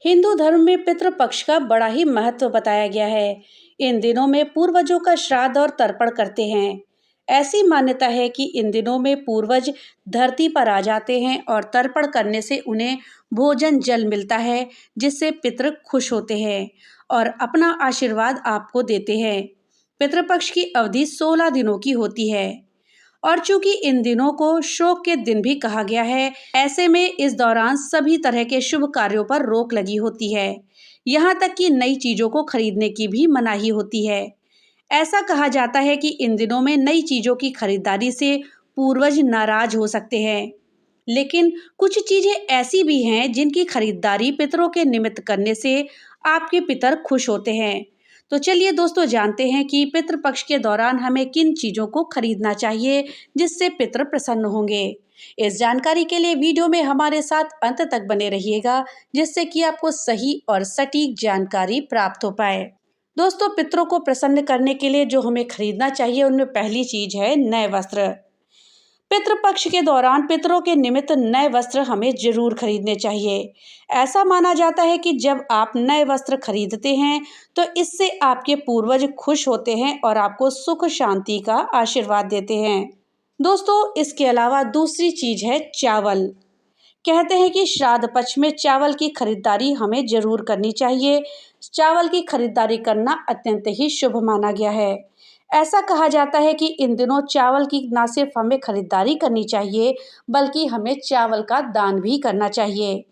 हिंदू धर्म में पितृपक्ष का बड़ा ही महत्व बताया गया है। इन दिनों में पूर्वजों का श्राद्ध और तर्पण करते हैं। ऐसी मान्यता है कि इन दिनों में पूर्वज धरती पर आ जाते हैं और तर्पण करने से उन्हें भोजन जल मिलता है, जिससे पितृ खुश होते हैं और अपना आशीर्वाद आपको देते हैं। पितृपक्ष की अवधि 16 दिनों की होती है और चूंकि इन दिनों को शोक के दिन भी कहा गया है, ऐसे में इस दौरान सभी तरह के शुभ कार्यों पर रोक लगी होती है। यहाँ तक कि नई चीजों को खरीदने की भी मनाही होती है। ऐसा कहा जाता है कि इन दिनों में नई चीजों की खरीदारी से पूर्वज नाराज हो सकते हैं। लेकिन कुछ चीजें ऐसी भी हैं जिनकी खरीदारी पितरों के निमित्त करने से आपके पितर खुश होते हैं। तो चलिए दोस्तों, जानते हैं कि पितृपक्ष के दौरान हमें किन चीजों को खरीदना चाहिए जिससे पितर प्रसन्न होंगे। इस जानकारी के लिए वीडियो में हमारे साथ अंत तक बने रहिएगा, जिससे कि आपको सही और सटीक जानकारी प्राप्त हो पाए। दोस्तों, पितरों को प्रसन्न करने के लिए जो हमें खरीदना चाहिए उनमें पहली चीज है नए वस्त्र। पितृपक्ष के दौरान पितरों के निमित्त नए वस्त्र हमें जरूर खरीदने चाहिए। ऐसा माना जाता है कि जब आप नए वस्त्र खरीदते हैं तो इससे आपके पूर्वज खुश होते हैं और आपको सुख शांति का आशीर्वाद देते हैं। दोस्तों, इसके अलावा दूसरी चीज है चावल। कहते हैं कि श्राद्ध पक्ष में चावल की खरीदारी हमें जरूर करनी चाहिए। चावल की खरीदारी करना अत्यंत ही शुभ माना गया है। ऐसा कहा जाता है कि इन दिनों चावल की न सिर्फ हमें खरीदारी करनी चाहिए, बल्कि हमें चावल का दान भी करना चाहिए।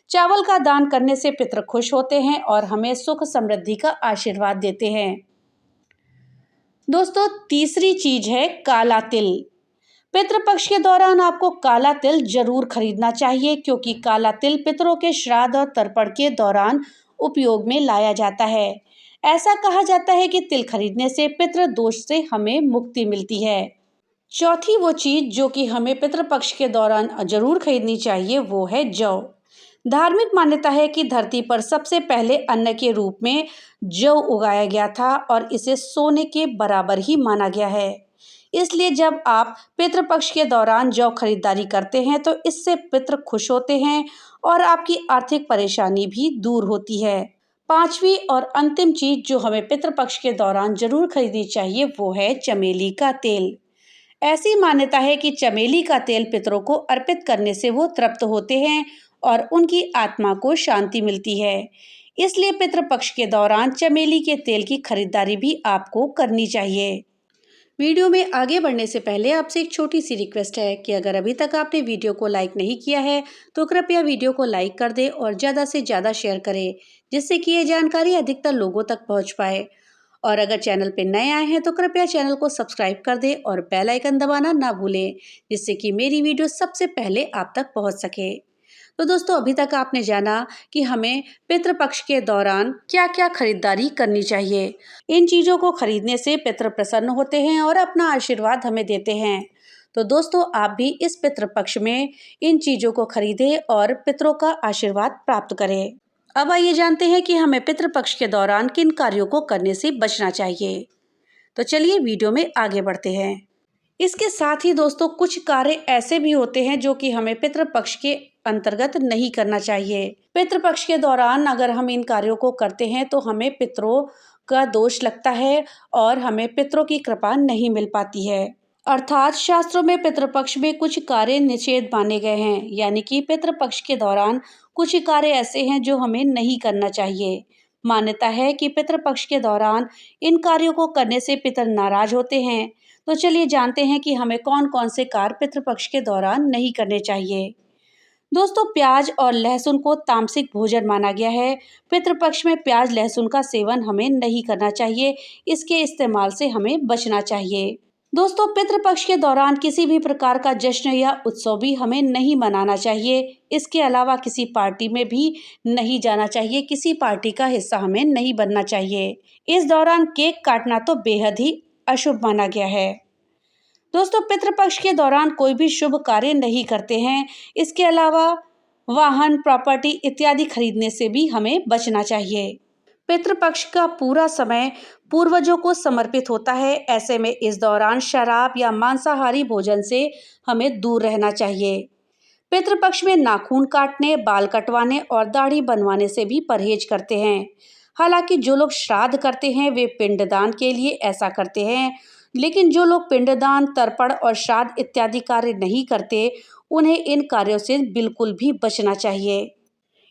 चावल का दान करने से पितृ खुश होते हैं और हमें सुख समृद्धि का आशीर्वाद देते हैं। दोस्तों, तीसरी चीज है काला तिल। पितृपक्ष के दौरान आपको काला तिल जरूर खरीदना चाहिए, क्योंकि काला तिल पितरों के श्राद्ध और तर्पण के दौरान उपयोग में लाया जाता है। ऐसा कहा जाता है कि तिल खरीदने से पितृ दोष से हमें मुक्ति मिलती है। चौथी वो चीज जो कि हमें पितृपक्ष के दौरान जरूर खरीदनी चाहिए वो है जौ। धार्मिक मान्यता है कि धरती पर सबसे पहले अन्न के रूप में जौ उगाया गया था और इसे सोने के बराबर ही माना गया है। इसलिए जब आप पितृपक्ष के दौरान जौ खरीदारी करते हैं तो इससे पितृ खुश होते हैं और आपकी आर्थिक परेशानी भी दूर होती है। पांचवी और अंतिम चीज जो हमें पितृपक्ष के दौरान जरूर खरीदनी चाहिए वो है चमेली का तेल। ऐसी मान्यता है कि चमेली का तेल पितरों को अर्पित करने से वो तृप्त होते हैं और उनकी आत्मा को शांति मिलती है। इसलिए पितृपक्ष के दौरान चमेली के तेल की खरीदारी भी आपको करनी चाहिए। वीडियो में आगे बढ़ने से पहले आपसे एक छोटी सी रिक्वेस्ट है कि अगर अभी तक आपने वीडियो को लाइक नहीं किया है तो कृपया वीडियो को लाइक कर दें और ज़्यादा से ज़्यादा शेयर करें, जिससे कि ये जानकारी अधिकतर लोगों तक पहुंच पाए। और अगर चैनल पर नए आए हैं तो कृपया चैनल को सब्सक्राइब कर दें और बेल आइकन दबाना ना भूलें, जिससे कि मेरी वीडियो सबसे पहले आप तक पहुँच सके। तो दोस्तों, अभी तक आपने जाना कि हमें पितृपक्ष के दौरान क्या क्या खरीदारी करनी चाहिए। इन चीज़ों को खरीदने से पितृ प्रसन्न होते हैं और अपना आशीर्वाद हमें देते हैं। तो दोस्तों, आप भी इस पितृपक्ष में इन चीज़ों को खरीदें और पितरों का आशीर्वाद प्राप्त करें। अब आइए जानते हैं कि हमें पितृपक्ष के दौरान किन कार्यों को करने से बचना चाहिए। तो चलिए वीडियो में आगे बढ़ते हैं। इसके साथ ही दोस्तों, कुछ कार्य ऐसे भी होते हैं जो कि हमें पितृपक्ष के अंतर्गत नहीं करना चाहिए। पितृपक्ष के दौरान अगर हम इन कार्यों को करते हैं तो हमें पितरों का दोष लगता है और हमें पितरों की कृपा नहीं मिल पाती है। अर्थात शास्त्रों में पितृपक्ष में कुछ कार्य निषेध माने गए हैं, यानी कि पितृपक्ष के दौरान कुछ कार्य ऐसे हैं जो हमें नहीं करना चाहिए। मान्यता है कि पितृपक्ष के दौरान इन कार्यों को करने से पितर नाराज होते हैं। तो चलिए जानते हैं कि हमें कौन कौन से कार्य पितृपक्ष के दौरान नहीं करने चाहिए। दोस्तों, प्याज और लहसुन को तामसिक भोजन माना गया है। पितृपक्ष में प्याज लहसुन का सेवन हमें नहीं करना चाहिए। इसके इस्तेमाल से हमें बचना चाहिए। दोस्तों, पितृपक्ष के दौरान किसी भी प्रकार का जश्न या उत्सव भी हमें नहीं मनाना चाहिए। इसके अलावा किसी पार्टी में भी नहीं जाना चाहिए, किसी पार्टी का हिस्सा हमें नहीं बनना चाहिए। इस दौरान केक काटना तो बेहद ही अशुभ माना गया है। दोस्तों, पितृपक्ष के दौरान कोई भी शुभ कार्य नहीं करते हैं। इसके अलावा वाहन, प्रॉपर्टी इत्यादि खरीदने से भी हमें बचना चाहिए। पितृपक्ष का पूरा समय पूर्वजों को समर्पित होता है। ऐसे में इस दौरान शराब या मांसाहारी भोजन से हमें दूर रहना चाहिए। पितृपक्ष में नाखून काटने, बाल कटवाने और दाढ़ी बनवाने से भी परहेज करते हैं। हालांकि जो लोग श्राद्ध करते हैं वे पिंडदान के लिए ऐसा करते हैं, लेकिन जो लोग पिंडदान, तर्पण और श्राद्ध इत्यादि कार्य नहीं करते, उन्हें इन कार्यों से बिल्कुल भी बचना चाहिए।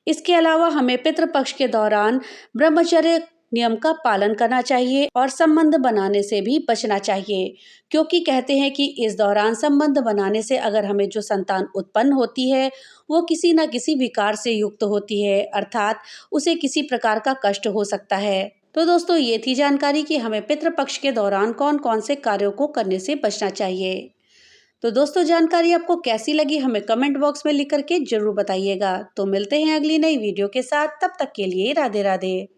इसके अलावा हमें पितृपक्ष के दौरान ब्रह्मचर्य नियम का पालन करना चाहिए और संबंध बनाने से भी बचना चाहिए, क्योंकि कहते हैं कि इस दौरान संबंध बनाने से अगर हमें जो संतान उत्पन्न होती है वो किसी न किसी विकार से युक्त होती है, अर्थात उसे किसी प्रकार का कष्ट हो सकता है। तो दोस्तों, ये थी जानकारी कि हमें पितृपक्ष के दौरान कौन कौन से कार्यों को करने से बचना चाहिए। तो दोस्तों, जानकारी आपको कैसी लगी हमें कमेंट बॉक्स में लिख करके जरूर बताइएगा। तो मिलते हैं अगली नई वीडियो के साथ, तब तक के लिए राधे राधे।